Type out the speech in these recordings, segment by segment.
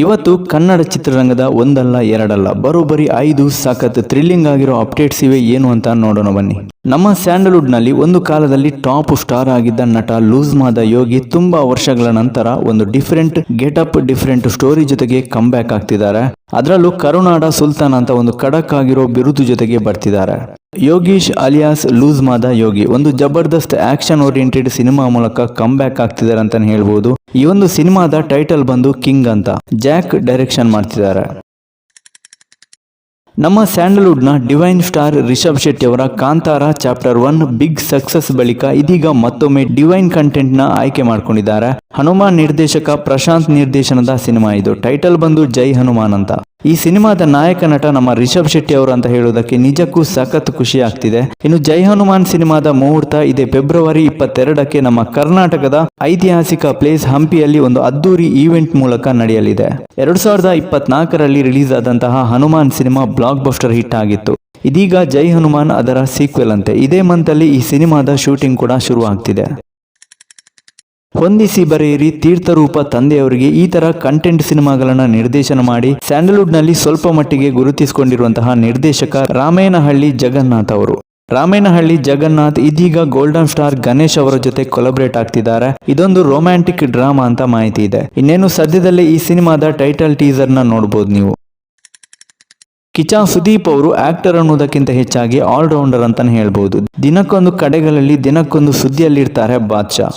ಇವತ್ತು ಕನ್ನಡ ಚಿತ್ರರಂಗದ ಒಂದಲ್ಲ ಎರಡಲ್ಲ ಬರೋಬ್ಬರಿ 5 ಸಖತ್ ಥ್ರಿಲ್ಲಿಂಗ್ ಆಗಿರೋ ಅಪ್ಡೇಟ್ಸ್ ಇವೆ ಏನು ಅಂತ ನೋಡೋಣ ಬನ್ನಿ. ನಮ್ಮ ಸ್ಯಾಂಡಲ್ವುಡ್ ನಲ್ಲಿ ಒಂದು ಕಾಲದಲ್ಲಿ ಟಾಪ್ ಸ್ಟಾರ್ ಆಗಿದ್ದ ನಟ ಲೂಸ್ ಮಾದ ಯೋಗಿ ತುಂಬಾ ವರ್ಷಗಳ ನಂತರ ಒಂದು ಡಿಫರೆಂಟ್ ಗೆಟಪ್ ಡಿಫರೆಂಟ್ ಸ್ಟೋರಿ ಜೊತೆಗೆ ಕಮ್ ಬ್ಯಾಕ್ ಆಗ್ತಿದ್ದಾರೆ. ಅದರಲ್ಲೂ ಕರುನಾಡ ಸುಲ್ತಾನ್ ಅಂತ ಒಂದು ಖಡಕ್ ಆಗಿರೋ ಬಿರುದು ಜೊತೆಗೆ ಬರ್ತಿದ್ದಾರೆ. ಯೋಗೀಶ್ ಅಲಿಯಾಸ್ ಲೂಸ್ ಮಾದ ಯೋಗಿ ಒಂದು ಜಬರ್ದಸ್ತ್ ಆಕ್ಷನ್ ಓರಿಯೆಂಟೆಡ್ ಸಿನಿಮಾ ಮೂಲಕ ಕಮ್ ಬ್ಯಾಕ್ ಆಗ್ತಿದ್ದಾರೆ ಅಂತಾನೆ ಹೇಳ್ಬೋದು. ಈ ಒಂದು ಸಿನಿಮಾದ ಟೈಟಲ್ ಬಂದು ಕಿಂಗ್ ಅಂತ. ಜಾಕ್ ಡೈರೆಕ್ಷನ್ ಮಾಡ್ತಿದ್ದಾರೆ. ನಮ್ಮ ಸ್ಯಾಂಡಲ್ವುಡ್ ನ ಡಿವೈನ್ ಸ್ಟಾರ್ ರಿಷಬ್ ಶೆಟ್ಟಿ ಅವರ ಕಾಂತಾರ ಚಾಪ್ಟರ್ 1 ಬಿಗ್ ಸಕ್ಸಸ್ ಬಳಿಕ ಇದೀಗ ಮತ್ತೊಮ್ಮೆ ಡಿವೈನ್ ಕಂಟೆಂಟ್ ನ ಆಯ್ಕೆ ಮಾಡ್ಕೊಂಡಿದ್ದಾರೆ. ಹನುಮಾನ್ ನಿರ್ದೇಶಕ ಪ್ರಶಾಂತ್ ನಿರ್ದೇಶನದ ಸಿನಿಮಾ ಇದು. ಟೈಟಲ್ ಬಂದು ಜೈ ಹನುಮಾನ್ ಅಂತ. ಈ ಸಿನಿಮಾದ ನಾಯಕ ನಟ ನಮ್ಮ ರಿಷಬ್ ಶೆಟ್ಟಿ ಅವರು ಅಂತ ಹೇಳೋದಕ್ಕೆ ನಿಜಕ್ಕೂ ಸಖತ್ ಖುಷಿ ಆಗ್ತಿದೆ. ಇನ್ನು ಜೈ ಹನುಮಾನ್ ಸಿನಿಮಾದ ಮುಹೂರ್ತ ಇದೆ ಫೆಬ್ರವರಿ 22ಕ್ಕೆ ನಮ್ಮ ಕರ್ನಾಟಕದ ಐತಿಹಾಸಿಕ ಪ್ಲೇಸ್ ಹಂಪಿಯಲ್ಲಿ ಒಂದು ಅದ್ದೂರಿ ಈವೆಂಟ್ ಮೂಲಕ ನಡೆಯಲಿದೆ. 2024ರಲ್ಲಿ ರಿಲೀಸ್ ಆದಂತಹ Hanuman cinema blockbuster hit ಆಗಿತ್ತು. ಇದೀಗ ಜೈ ಹನುಮಾನ್ ಅದರ ಸೀಕ್ವೆಲ್ ಅಂತೆ. ಇದೇ ಮಂತ್ ಅಲ್ಲಿ ಈ ಸಿನಿಮಾದ ಶೂಟಿಂಗ್ ಕೂಡ ಶುರು ಆಗ್ತಿದೆ. ಹೊಂದಿಸಿ ಬರೆಯಿರಿ ತೀರ್ಥರೂಪ ತಂದೆಯವರಿಗೆ ಈ ತರ ಕಂಟೆಂಟ್ ಸಿನಿಮಾಗಳನ್ನ ನಿರ್ದೇಶನ ಮಾಡಿ ಸ್ಯಾಂಡಲ್ವುಡ್ ನಲ್ಲಿ ಸ್ವಲ್ಪ ಮಟ್ಟಿಗೆ ಗುರುತಿಸಿಕೊಂಡಿರುವಂತಹ ನಿರ್ದೇಶಕ ರಾಮೇನಹಳ್ಳಿ ಜಗನ್ನಾಥ್ ಅವರು. ರಾಮೇನಹಳ್ಳಿ ಜಗನ್ನಾಥ್ ಇದೀಗ ಗೋಲ್ಡನ್ ಸ್ಟಾರ್ ಗಣೇಶ್ ಅವರ ಜೊತೆ ಕೊಲಬ್ರೇಟ್ ಆಗ್ತಿದ್ದಾರೆ. ಇದೊಂದು ರೊಮ್ಯಾಂಟಿಕ್ ಡ್ರಾಮಾ ಅಂತ ಮಾಹಿತಿ ಇದೆ. ಇನ್ನೇನು ಸದ್ಯದಲ್ಲೇ ಈ ಸಿನಿಮಾದ ಟೈಟಲ್ ಟೀಸರ್ ನ ನೋಡಬಹುದು ನೀವು. ಕಿಚ್ಚ ಸುದೀಪ್ ಅವರು ಆಕ್ಟರ್ ಅನ್ನೋದಕ್ಕಿಂತ ಹೆಚ್ಚಾಗಿ ಆಲ್ರೌಂಡರ್ ಅಂತಾನೆ ಹೇಳ್ಬಹುದು. ದಿನಕ್ಕೊಂದು ಕಡೆಗಳಲ್ಲಿ ದಿನಕ್ಕೊಂದು ಸುದ್ದಿಯಲ್ಲಿರ್ತಾರೆ ಬಾದ್ಶಾ.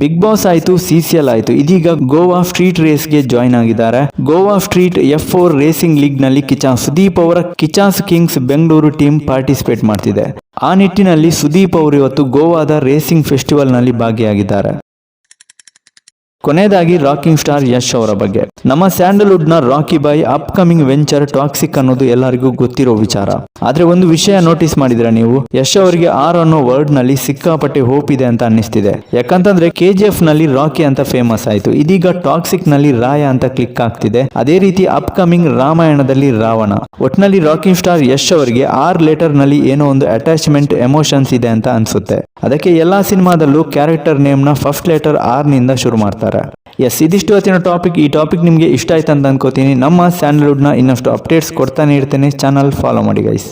ಬಿಗ್ ಬಾಸ್ ಆಯ್ತು, CCL ಆಯ್ತು, ಇದೀಗ ಗೋವಾ ಸ್ಟ್ರೀಟ್ ರೇಸ್ ಗೆ ಜಾಯ್ನ್ ಆಗಿದ್ದಾರೆ. Goa street F4 racing league ನಲ್ಲಿ ಕಿಚ್ಚ ಸುದೀಪ್ ಅವರ ಕಿಚ್ಚಾಸ್ ಕಿಂಗ್ಸ್ ಬೆಂಗಳೂರು ಟೀಮ್ ಪಾರ್ಟಿಸಿಪೇಟ್ ಮಾಡ್ತಿದೆ. ಆ ನಿಟ್ಟಿನಲ್ಲಿ ಸುದೀಪ್ ಅವರು ಇವತ್ತು ಗೋವಾದ ರೇಸಿಂಗ್ ಫೆಸ್ಟಿವಲ್ ನಲ್ಲಿ ಭಾಗಿಯಾಗಿದ್ದಾರೆ. ಕೊನೆಯದಾಗಿ ರಾಕಿಂಗ್ ಸ್ಟಾರ್ ಯಶ್ ಅವರ ಬಗ್ಗೆ. ನಮ್ಮ ಸ್ಯಾಂಡಲ್ವುಡ್ ನ ರಾಕಿ ಬಾಯ್ ಅಪ್ಕಮಿಂಗ್ ವೆಂಚರ್ ಟಾಕ್ಸಿಕ್ ಅನ್ನೋದು ಎಲ್ಲರಿಗೂ ಗೊತ್ತಿರೋ ವಿಚಾರ. ಆದ್ರೆ ಒಂದು ವಿಷಯ ನೋಟಿಸ್ ಮಾಡಿದ್ರೆ ನೀವು, ಯಶ್ ಅವರಿಗೆ ಆರ್ ಅನ್ನೋ ವರ್ಡ್ ನಲ್ಲಿ ಸಿಕ್ಕಾಪಟ್ಟೆ ಹೋಪ್ ಇದೆ ಅಂತ ಅನ್ನಿಸ್ತಿದೆ. ಯಾಕಂತಂದ್ರೆ KGF ನಲ್ಲಿ ರಾಕಿ ಅಂತ ಫೇಮಸ್ ಆಯ್ತು. ಇದೀಗ ಟಾಕ್ಸಿಕ್ ನಲ್ಲಿ ರಾಯ ಅಂತ ಕ್ಲಿಕ್ ಆಗ್ತಿದೆ. ಅದೇ ರೀತಿ ಅಪ್ಕಮಿಂಗ್ ರಾಮಾಯಣದಲ್ಲಿ ರಾವಣ. ಒಟ್ನಲ್ಲಿ ರಾಕಿಂಗ್ ಸ್ಟಾರ್ ಯಶ್ ಅವರಿಗೆ ಆರ್ ಲೆಟರ್ ನಲ್ಲಿ ಏನೋ ಒಂದು ಅಟ್ಯಾಚ್ಮೆಂಟ್ ಎಮೋಷನ್ಸ್ ಇದೆ ಅಂತ ಅನ್ಸುತ್ತೆ. ಅದಕ್ಕೆ ಎಲ್ಲಾ ಸಿನಿಮಾದಲ್ಲೂ ಕ್ಯಾರೆಕ್ಟರ್ ನೇಮ್ ನ ಫಸ್ಟ್ ಲೆಟರ್ R ನಿಂದ ಶುರು ಮಾಡ್ತಾರೆ. ಎಸ್, ಇದಿಷ್ಟು ಇವತ್ತಿನ ಟಾಪಿಕ್. ಈ ಟಾಪಿಕ್ ನಿಮಗೆ ಇಷ್ಟ ಆಯ್ತು ಅಂತ ಅನ್ಕೋತೀನಿ. ನಮ್ಮ ಸ್ಯಾಂಡಲ್ವುಡ್ ನ ಇನ್ನಷ್ಟು ಅಪ್ಡೇಟ್ಸ್ ಕೊಡ್ತಾನೆ ಇರ್ತೇನೆ. ಚಾನಲ್ ಫಾಲೋ ಮಾಡಿ ಗೈಸ್.